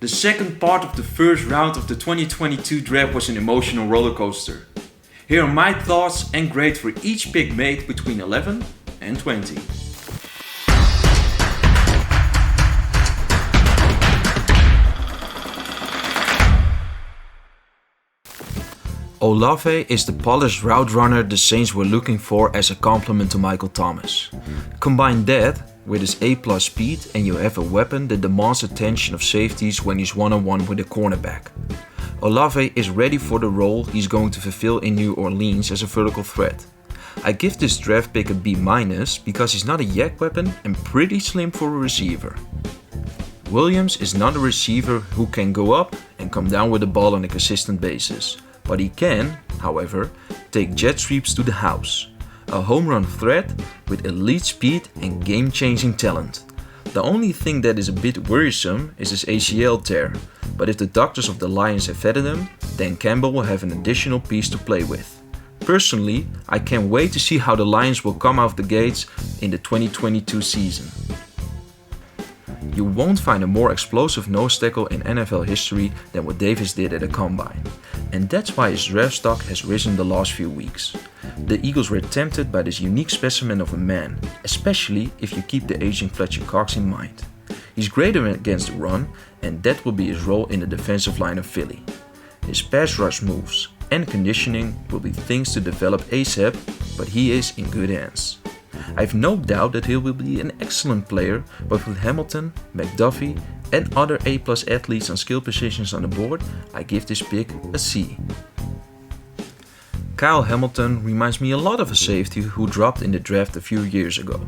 The second part of the first round of the 2022 draft was an emotional roller coaster. Here are my thoughts and grades for each pick made between 11 and 20. Olave is the polished route runner the Saints were looking for as a complement to Michael Thomas. Combine that with his A+ speed and you have a weapon that demands attention of safeties when he's one-on-one with a cornerback. Olave is ready for the role he's going to fulfill in New Orleans as a vertical threat. I give this draft pick a B- because he's not a yak weapon and pretty slim for a receiver. Williams is not a receiver who can go up and come down with the ball on a consistent basis, but he can, however, take jet sweeps to the house. A home run threat with elite speed and game-changing talent. The only thing that is a bit worrisome is his ACL tear, but if the doctors of the Lions have vetted him, Dan Campbell will have an additional piece to play with. Personally, I can't wait to see how the Lions will come out the gates in the 2022 season. You won't find a more explosive nose tackle in NFL history than what Davis did at the Combine, and that's why his draft stock has risen the last few weeks. The Eagles were tempted by this unique specimen of a man, especially if you keep the aging Fletcher Cox in mind. He's great against the run, and that will be his role in the defensive line of Philly. His pass rush moves and conditioning will be things to develop ASAP, but he is in good hands. I have no doubt that he will be an excellent player, but with Hamilton, McDuffie, and other A+ athletes on skill positions on the board, I give this pick a C. Kyle Hamilton reminds me a lot of a safety who dropped in the draft a few years ago,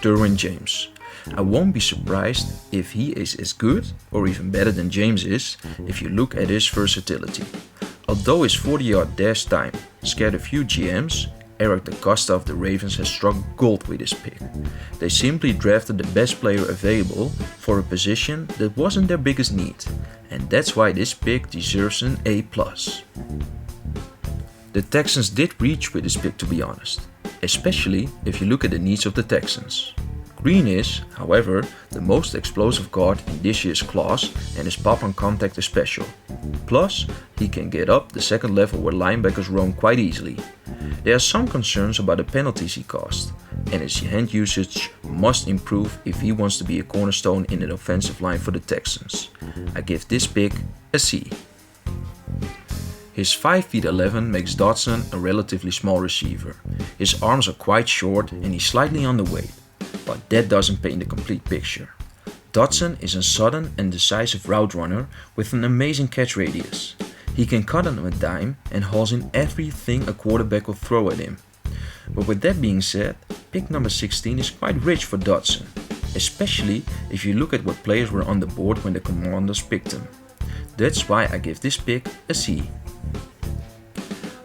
Derwin James. I won't be surprised if he is as good or even better than James is if you look at his versatility. Although his 40-yard dash time scared a few GMs, Eric DaCosta of the Ravens has struck gold with his pick. They simply drafted the best player available for a position that wasn't their biggest need, and that's why this pick deserves an A+. The Texans did reach with this pick, to be honest, especially if you look at the needs of the Texans. Green is, however, the most explosive guard in this year's class and his pop on contact is special. Plus, he can get up the second level where linebackers roam quite easily. There are some concerns about the penalties he caused, and his hand usage must improve if he wants to be a cornerstone in an offensive line for the Texans. I give this pick a C. His 5'11" makes Dodson a relatively small receiver. His arms are quite short and he's slightly underweight, but that doesn't paint the complete picture. Dodson is a sudden and decisive route runner with an amazing catch radius. He can cut on a dime and hauls in everything a quarterback will throw at him. But with that being said, pick number 16 is quite rich for Dodson, especially if you look at what players were on the board when the Commanders picked him. That's why I give this pick a C.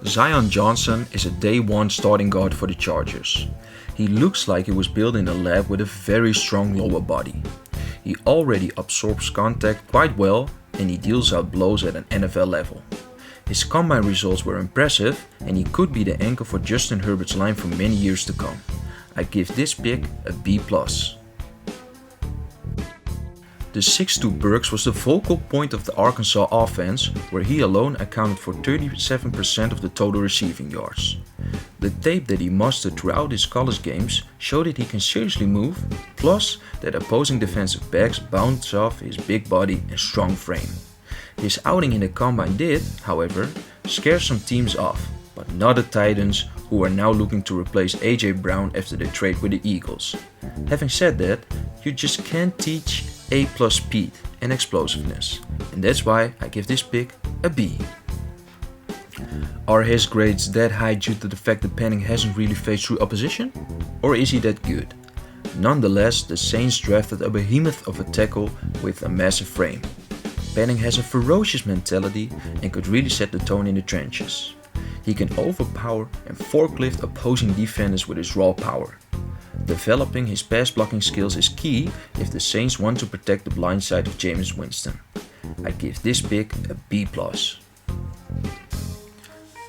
Zion Johnson is a day one starting guard for the Chargers. He looks like he was built in a lab with a very strong lower body. He already absorbs contact quite well and he deals out blows at an NFL level. His combine results were impressive and he could be the anchor for Justin Herbert's line for many years to come. I give this pick a B+. The 6'2" Burks was the focal point of the Arkansas offense, where he alone accounted for 37% of the total receiving yards. The tape that he mustered throughout his college games showed that he can seriously move, plus that opposing defensive backs bounce off his big body and strong frame. His outing in the Combine did, however, scare some teams off, but not the Titans, who are now looking to replace A.J. Brown after they trade with the Eagles. Having said that, you just can't teach A+ speed and explosiveness, and that's why I give this pick a B. Are his grades that high due to the fact that Penning hasn't really faced through opposition? Or is he that good? Nonetheless, the Saints drafted a behemoth of a tackle with a massive frame. Penning has a ferocious mentality and could really set the tone in the trenches. He can overpower and forklift opposing defenders with his raw power. Developing his pass blocking skills is key if the Saints want to protect the blind side of Jameis Winston. I give this pick a B+.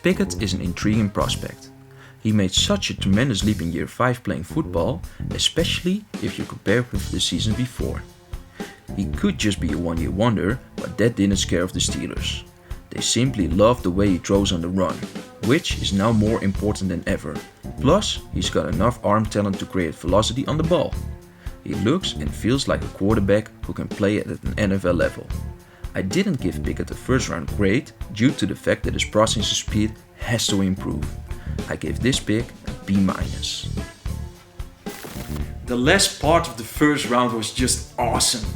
Pickett is an intriguing prospect. He made such a tremendous leap in year 5 playing football, especially if you compare with the season before. He could just be a one-year wonder, but but that didn't scare the Steelers. They simply love the way he throws on the run, which is now more important than ever. Plus, he's got enough arm talent to create velocity on the ball. He looks and feels like a quarterback who can play at an NFL level. I didn't give Pickett a first round grade due to the fact that his processing speed has to improve. I gave this pick a B-. The last part of the first round was just awesome.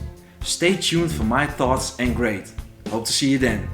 Stay tuned for my thoughts and grade. Hope to see you then.